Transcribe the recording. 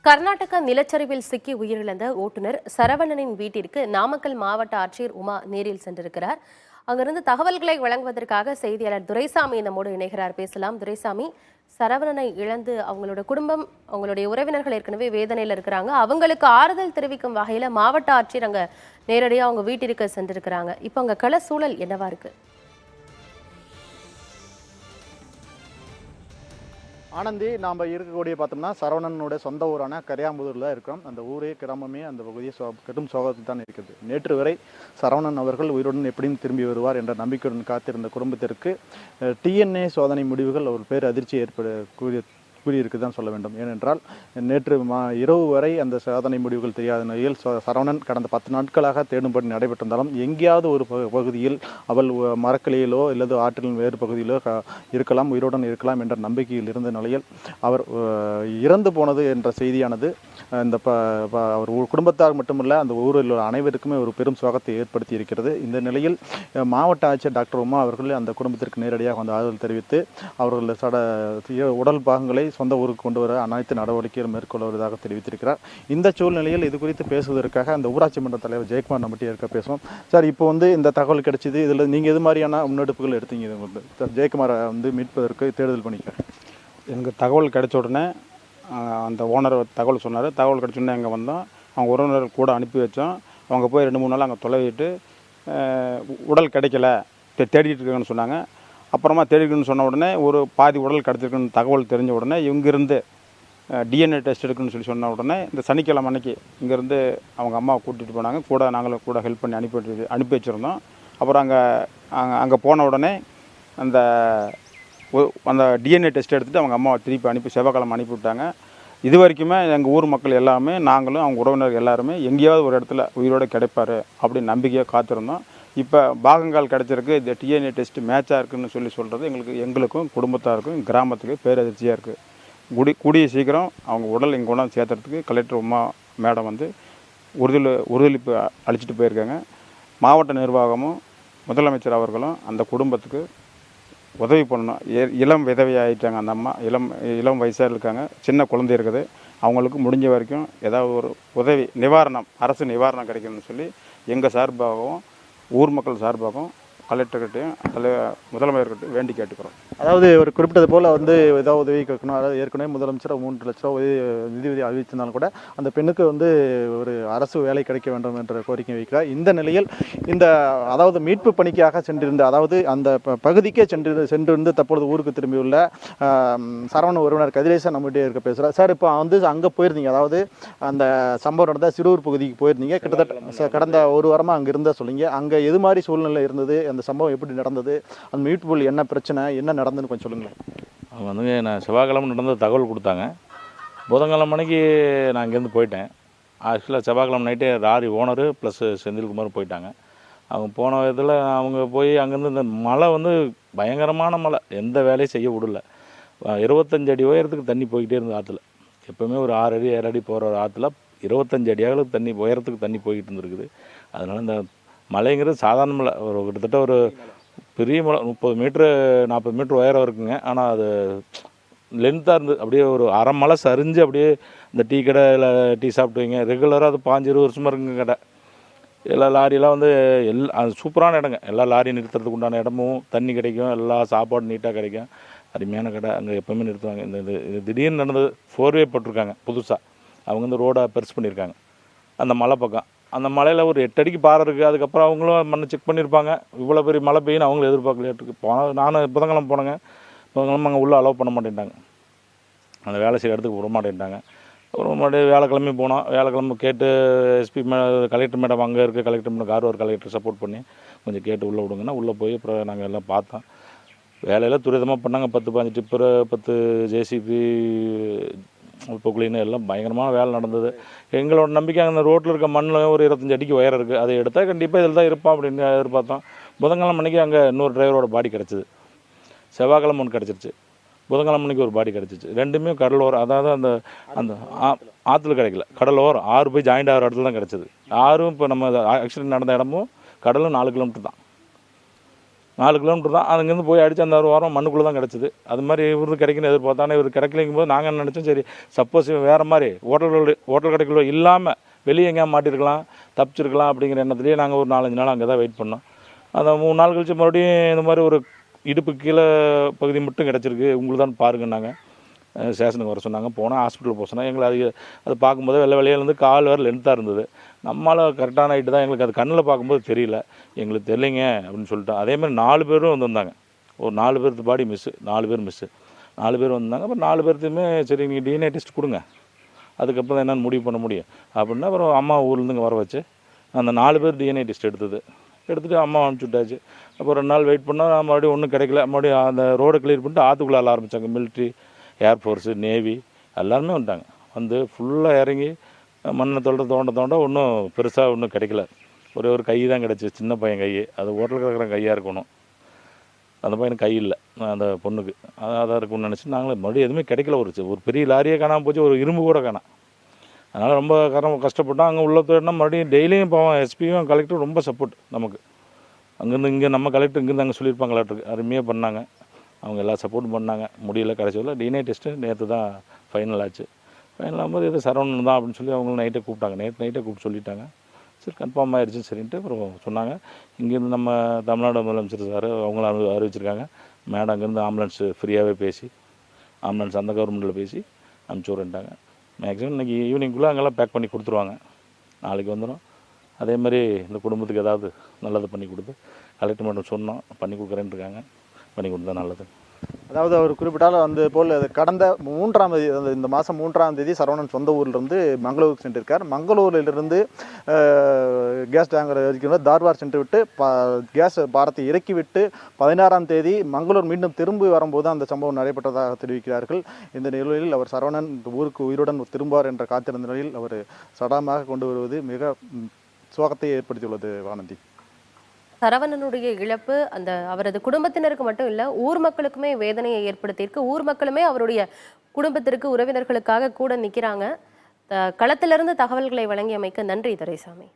கர்நாடக நிலச்சரிவில் சிக்கி உயிரிழந்த ஓட்டுநர் சரவணனின் வீட்டிற்கு நாமக்கல் மாவட்ட ஆட்சியர் உமா நேரில் சென்றிருக்கிறார். அங்கிருந்து தகவல்களை வழங்குவதற்காக செய்தியாளர் துரைசாமி நம்மோடு இணைகிறார். பேசலாம் துரைசாமி. சரவணனை இழந்து அவங்களோட குடும்பம், அவங்களுடைய உறவினர்கள் ஏற்கனவே வேதனையில் இருக்கிறாங்க. அவங்களுக்கு ஆறுதல் தெரிவிக்கும் வகையில மாவட்ட ஆட்சியர் அங்க நேரடியாக அவங்க வீட்டிற்கு சென்றிருக்கிறாங்க. இப்போ அங்க கள சூழல் என்னவா இருக்கு? ஆனந்தி, நாம் இருக்கக்கூடிய பார்த்தோம்னா சரவணனுடைய சொந்த ஊரான கரியாம்புதூரில் இருக்கிறோம். அந்த ஊரே கிராமமே அந்த பகுதியை கடும் சோகத்தில் தான் இருக்குது. நேற்று வரை சரவணன் அவர்கள் உயிருடன் எப்படியும் திரும்பி வருவார் என்ற நம்பிக்கையுடன் காத்திருந்த குடும்பத்திற்கு டிஎன்ஏ சோதனை முடிவுகள் ஒரு பேர் அதிர்ச்சி கூறியிருக்கு தான் சொல்ல வேண்டும். ஏனென்றால் நேற்று இரவு வரை அந்த சோதனை முடிவுகள் தெரியாத நிலையில் சரவணன் கடந்த 10 நாட்களாக தேடும்படி நடைபெற்றிருந்தாலும் எங்கேயாவது ஒரு பகுதியில் அவள் மரக்கிளையிலோ அல்லது ஆற்றின் வேறு பகுதியிலோ இருக்கலாம், உயிருடன் இருக்கலாம் என்ற நம்பிக்கையில் இருந்த நிலையில் அவர் இறந்து போனது என்ற செய்தியானது இந்த அவர் குடும்பத்தார் மட்டுமல்ல அந்த ஊரில் உள்ள அனைவருக்குமே ஒரு பெரும் சோகத்தை ஏற்படுத்தி இருக்கிறது. இந்த நிலையில் மாவட்ட ஆட்சியர் டாக்டர் உமா அவர்கள் அந்த குடும்பத்திற்கு நேரடியாக வந்து ஆறுதல் தெரிவித்து அவர்கள் உடல் பாகங்களை சொந்த ஊருக்கு கொண்டு வர அனைத்து நடவடிக்கைகள் மேற்கொள்ள வருவதாக தெரிவித்திருக்கிறார். இந்த சூழ்நிலையில் இது குறித்து பேசுவதற்காக அந்த ஊராட்சி மன்ற தலைவர் ஜெயக்குமார் நம்மகிட்ட இருக்க பேசுவோம். சார், இப்போ வந்து இந்த தகவல் கிடைச்சிது, இதில் நீங்கள் எது மாதிரியான முன்னெடுப்புகள் எடுத்தீங்க? இது வந்து சார் ஜெயக்குமாரை வந்து மீட்பதற்கு தேடுதல் பண்ணிக்க எனக்கு தகவல் கிடைச்ச உடனே அந்த ஓனர் தகவல் சொன்னார். தகவல் கிடைச்சோடனே அங்கே வந்தோம். அவங்க உறவினர் கூட அனுப்பி வச்சோம். அவங்க போய் 2-3 நாள் அங்கே தொலைவிட்டு உடல் கிடைக்கல, தேடிட்டு இருக்காங்கன்னு சொன்னாங்க. அப்புறமா தேடிக்கணும்னு சொன்ன உடனே ஒரு பாதி உடல் கிடச்சிருக்குன்னு தகவல் தெரிஞ்ச உடனே இங்கேருந்து டிஎன்ஏ டெஸ்ட் எடுக்குன்னு சொன்ன உடனே இந்த சனிக்கிழமை அன்னைக்கு இங்கேருந்து அவங்க அம்மாவை கூட்டிகிட்டு போனாங்க. கூட நாங்களும் கூட ஹெல்ப் பண்ணி அனுப்பி வச்சுருந்தோம். அப்புறம் அங்கே போன உடனே அந்த டிஎன்ஏ டெஸ்ட் எடுத்துகிட்டு அவங்க அம்மாவை திருப்பி செவ்வாய்க்கிழமை அனுப்பி விட்டாங்க. இது வரைக்குமே எங்கள் ஊர் மக்கள் எல்லாமே, நாங்களும் அவங்க உறவினர்கள் எல்லாருமே எங்கேயாவது ஒரு இடத்துல உயிரோடு கிடைப்பார் அப்படின்னு நம்பிக்கையாக காத்திருந்தோம். இப்போ பாகங்கள் கிடச்சிருக்கு, இந்த டிஎன்ஏ டெஸ்ட் மேட்சாக இருக்குதுன்னு சொல்கிறது எங்களுக்கும் குடும்பத்தாருக்கும் கிராமத்துக்கு பேரதிர்ச்சியாக இருக்குது. கூடிய சீக்கிரம் அவங்க உடல் இங்கே கொண்டாந்து சேர்த்துறதுக்கு கலெக்டர் உமா மேடம் வந்து உறுதியளிப்பு அளிச்சுட்டு போயிருக்காங்க. மாவட்ட நிர்வாகமும் முதலமைச்சர் அவர்களும் அந்த குடும்பத்துக்கு உதவி பண்ணணும். இளம் விதவை ஆகிட்டாங்க அந்த அம்மா, இளம் வயசாக இருக்காங்க, சின்ன குழந்தை இருக்குது. அவங்களுக்கு முடிஞ்ச வரைக்கும் ஏதாவது ஒரு உதவி நிவாரணம், அரசு நிவாரணம் கிடைக்கணும்னு சொல்லி எங்கள் சார்பாகவும் ஊர் மக்கள் சார்பாகவும் கலெக்டர்கிட்டையும் முதலமைச்சர்கிட்டையும் வேண்டி கேட்டுக்கிறோம். அதாவது ஒரு குறிப்பிட்டது போல் வந்து ஏதாவது உதவி கேட்கணும். அதாவது ஏற்கனவே முதலமைச்சர் 3 லட்ச ரூபா நிதி உதவி அறிவித்திருந்தாலும் கூட அந்த பெண்ணுக்கு வந்து ஒரு அரசு வேலை கிடைக்க வேண்டும் என்ற கோரிக்கை வைக்கிறார். இந்த நிலையில் அதாவது மீட்பு பணிக்காக சென்றிருந்த, அதாவது அந்த பகுதிக்கே சென்றிருந்து தற்பொழுது ஊருக்கு திரும்பியுள்ள சரவண உறவினர் கதிரேசன் நம்மகிட்டே இருக்க பேசுகிறார். சார், இப்போ வந்து அங்கே போயிருந்தீங்க, அதாவது அந்த சம்பவம் நடந்த சிறுவூர் பகுதிக்கு போயிருந்தீங்க. கிட்டத்தட்ட கடந்த ஒரு வாரமாக அங்கே இருந்தால் சொல்லிங்க. அங்கே எது மாதிரி சூழ்நிலை இருந்தது, அந்த சம்பவம் எப்படி நடந்தது, அந்த மீட்புகள் என்ன பிரச்சனை, என்ன நடந்துன்னு கொஞ்சம் சொல்லுங்களேன். அவங்க வந்துங்க, நான் செவ்வாய்க்கிழமை நடந்த தகவல் கொடுத்தாங்க. புதன்கிழமை மணிக்கு நான் இங்கேருந்து போயிட்டேன். ஆக்சுவலாக செவ்வாய்க்கிழமை நைட்டே லாரி ஓனரு ப்ளஸ் செந்தில்குமார் போயிட்டாங்க. அவங்க போன விதத்தில் அவங்க போய் அங்கேருந்து இந்த மழை வந்து பயங்கரமான மழை, எந்த வேலையும் செய்ய விடல. 25 அடி உயரத்துக்கு தண்ணி போய்கிட்டே இருந்தது ஆற்றுல. எப்போவுமே ஒரு 6 அடி 7 அடி போகிற ஒரு ஆற்றுல 25 அடி அகலுக்கு தண்ணி உயரத்துக்கு தண்ணி போய்கிட்டு இருந்துருக்குது. அதனால் இந்த மலைங்கிறது சாதாரண மலை, கிட்டத்தட்ட ஒரு பெரிய மலை, 30 மீட்ரு 40 மீட்ரு உயரம் இருக்குங்க. ஆனால் அது லென்த்தாக இருந்தது. அப்படியே ஒரு அரை மலை சரிஞ்சு அப்படியே இந்த டீ கடையில் டீ சாப்பிட்டுவீங்க ரெகுலராக, அது 5-20 வருஷமாக இருக்குங்க கடை. எல்லா லாரியெல்லாம் வந்து அது சூப்பரான இடங்க. எல்லா லாரி நிறுத்துறதுக்கு உண்டான இடமும் தண்ணி கிடைக்கும், எல்லா சாப்பாடு நீட்டாக கிடைக்கும், அருமையான கடை. அங்கே எப்போவுமே நிறுத்துவாங்க. இது திடீர்னு நடந்தது. 4வே போட்டிருக்காங்க புதுசாக, அவங்க வந்து ரோடாக பெருசு பண்ணியிருக்காங்க. அந்த மலை பக்கம், அந்த மலையில் ஒரு 8 அடிக்கு பாறை இருக்குது. அதுக்கப்புறம் அவங்களும் மண்ணை செக் பண்ணியிருப்பாங்க. இவ்வளோ பெரிய மழை பெய்யுன்னு அவங்களும் எதிர்பார்க்கலையாட்டுருக்கு. நானும் புதன்கிழமை போனேங்க. புதன்கிழமை அங்கே உள்ளே அலோவ் பண்ண மாட்டேன்ட்டாங்க, அந்த வேலை செய்கிற இடத்துக்கு விட மாட்டேன்ட்டாங்க. அப்புறம் மறுபடியும் வியாழக்கிழமை போனோம். வியாழக்கிழமை கேட்டு எஸ்பி கலெக்டர் மேடம் அங்கே இருக்க collector madam Carver collector support பண்ணி கொஞ்சம் கேட்டு உள்ளே விடுங்கன்னா உள்ளே போய் அப்புறம் நாங்கள் எல்லாம் பார்த்தோம். வேலையெல்லாம் துரிதமாக பண்ணாங்க. 10-15 டிப்பரு, 10 ஜேசிபி, பொக்குலின்னு எல்லாம் பயங்கரமான வேலை நடந்தது. எங்களோட நம்பிக்கை அந்த ரோட்டில் இருக்க மண்ணில் ஒரு 25 அடிக்கு உயரம் இருக்குது, அதை எடுத்தால் கண்டிப்பாக இதில் தான் இருப்பான் அப்படின்னு எதிர்பார்த்தோம். புதன்கிழமை மணிக்கு அங்கே இன்னொரு டிரைவரோட பாடி கிடச்சிது. செவ்வாய்க்கிழமை ஒன்று கிடச்சிருச்சு, புதன்கிழமை மணிக்கு ஒரு பாடி கிடச்சிச்சு. ரெண்டுமே கடலோரம், அதாவது அந்த ஆற்றுல கிடைக்கல, கடலோரம். ஆறு போய் ஜாயிண்ட் ஆகிற இடத்துல தான் கிடச்சிது. ஆறும் இப்போ நம்ம ஆக்சிடென்ட் நடந்த இடமும் கடலும் 4 கிலோமீட்டர் தான். 4 கிலோமீட்டர் தான். அங்கேருந்து போய் அடித்து அந்த 1 வாரம் மண்ணுக்குள்ளே தான் கிடச்சிது. அது மாதிரி இவரு கிடைக்குன்னு எதிர்பார்த்தா, ஆனால் இவர் கிடைக்கலைங்கும் போது நாங்கள் என்ன நினச்சோம், சரி சப்போஸ் வேறு மாதிரி ஹோட்டல் கடைக்குள்ள இல்லாமல் வெளியே எங்கேயா மாட்டிருக்கலாம், தப்பிச்சிருக்கலாம் அப்படிங்கிற எண்ணத்துலேயே நாங்கள் ஒரு 4-5 நாள் அங்கே தான் வெயிட் பண்ணோம். அந்த 3 நாள் கழிச்சு மறுபடியும் இந்த மாதிரி ஒரு இடுப்பு கீழே பகுதி மட்டும் கிடச்சிருக்கு, உங்களுக்கு தான் பாருங்கன்னாங்க. ஸ்டேஷனுக்கு வர சொன்னாங்க. போனால் ஹாஸ்பிட்டல் போக சொன்னாங்க. எங்களை அது பார்க்கும்போது வெளியிலேருந்து கால் வேறு லென்த்தாக இருந்தது. நம்மளால் கரெக்டான ஹைட்டு தான், எங்களுக்கு அது கண்ணில் பார்க்கும்போது தெரியல, எங்களுக்கு தெரியலைங்க அப்படின்னு சொல்லிட்டோம். அதேமாதிரி 4 பேரும் வந்திருந்தாங்க. ஒரு 4 பேர்த்து பாடி மிஸ்ஸு, 4 பேர் மிஸ்ஸு, 4 பேர் வந்தாங்க. அப்புறம் 4 பேர்த்துமே சரி நீங்கள் டிஎன்ஏ டெஸ்ட் கொடுங்க, அதுக்கப்புறம் தான் என்னென்னு முடிவு பண்ண முடியும் அப்படின்னா, அப்புறம் அம்மா ஊர்லேருந்து இங்கே வர வச்சு அந்த 4 பேர் டிஎன்ஏ டெஸ்ட் எடுத்துகிட்டு அம்மா அனுப்பிச்சி விட்டாச்சு. அப்புறம் 2 நாள் வெயிட் பண்ணால் மறுபடியும் ஒன்றும் கிடைக்கல. மறுபடியும் அந்த ரோடை கிளியர் பண்ணிட்டு ஆற்றுக்குள்ளே ஆள ஆரம்பித்தாங்க. மிலிட்ரி, ஏர்ஃபோர்ஸு, நேவி எல்லாருமே வந்துட்டாங்க. வந்து ஃபுல்லாக இறங்கி மண்ணை தோண்ட ஒன்றும் பெருசாக ஒன்றும் கிடைக்கல. ஒரே ஒரு கை தான் கிடச்சி, சின்ன பையன் கை. அது ஹோட்டலில் இருக்கிற கையாக இருக்கணும். அந்த பையனுக்கு கை இல்லை, அந்த பொண்ணுக்கு அதாக இருக்கும்னு நினச்சி நாங்களே மறுபடியும் எதுவுமே கிடைக்கல. ஒரு பெரிய லாரியே காணாமல் போச்சு, ஒரு இரும்பு கூட காணாம். அதனால் ரொம்ப கஷ்டப்பட்டோம். அங்கே உள்ள தேடினா மறுபடியும் டெய்லியும் போவோம். எஸ்பியும் கலெக்டரும் ரொம்ப சப்போர்ட் நமக்கு. அங்கேருந்து இங்கே நம்ம கலெக்டர் இங்கேருந்து அங்கே சொல்லியிருப்பாங்க, கலெக்டருக்கு அருமையாக பண்ணாங்க. அவங்க எல்லாம் சப்போர்ட் பண்ணாங்க. முடியல, கடைசியில் டிஎன்ஏ டெஸ்ட்டு நேற்று தான் ஃபைனல் ஆச்சு. ஃபைனல் ஆகும்போது எது சரவணன் தான் அப்படின்னு சொல்லி அவங்க நைட்டே கூப்பிட்டாங்க. நைட்டே கூப்பிட்டு சொல்லிட்டாங்க. சரி கன்ஃபார்ம் ஆகிடுச்சு சரின்ட்டு அப்புறம் சொன்னாங்க. இங்கேருந்து நம்ம தமிழ்நாடு முதலமைச்சர் சார் அவங்கள அறிவிச்சிருக்காங்க. மேடம் அங்கேருந்து ஆம்புலன்ஸ் ஃப்ரீயாகவே பேசி, ஆம்புலன்ஸ் அந்த கவர்மெண்ட்டில் பேசி அனுப்பிச்சி விட்றேன்ட்டாங்க. மேக்ஸிமம் இன்றைக்கி ஈவினிங்குள்ளே அங்கெல்லாம் பேக் பண்ணி கொடுத்துருவாங்க. நாளைக்கு வந்துடும். அதேமாதிரி இந்த குடும்பத்துக்கு ஏதாவது நல்லது பண்ணி கொடுத்து கலெக்டர் மேடம் சொன்னோம், பண்ணி கொடுக்குறேன்னு இருக்காங்க. பண்ணி கொடுத்தா நல்லது. அதாவது அவர் குறிப்பிட்டால் வந்து போல் கடந்த 3ஆம் தேதி, இந்த மாதம் 3ஆம் தேதி சரவணன் சொந்த ஊர்லேருந்து மங்களூருக்கு சென்றிருக்கார். மங்களூரிலிருந்து கேஸ் டேங்கர் வரைக்கும் தார்வார் சென்று விட்டு கேஸ் பாரத்தை இறக்கிவிட்டு 16ஆம் தேதி மங்களூர் மீண்டும் திரும்பி வரும்போது அந்த சம்பவம் நடைபெற்றதாக தெரிவிக்கிறார்கள். இந்த நிலையில் அவர் சரவணன் ஊருக்கு உயிருடன் திரும்புவார் என்ற காத்திருந்த நிலையில் அவர் சடலமாக கொண்டு வருவது மிக சோகத்தை ஏற்படுத்தியுள்ளது. வானந்தி, சரவணனுடைய இழப்பு அவரது குடும்பத்தினருக்கு மட்டும் இல்ல, ஊர் மக்களுக்குமே வேதனையை ஏற்படுத்தியிருக்கு. ஊர் மக்களுமே அவருடைய குடும்பத்திற்கு, உறவினர்களுக்காக கூட நிக்கிறாங்க. களத்திலிருந்து தகவல்களை வழங்கியமைக்கு நன்றி துரைசாமி.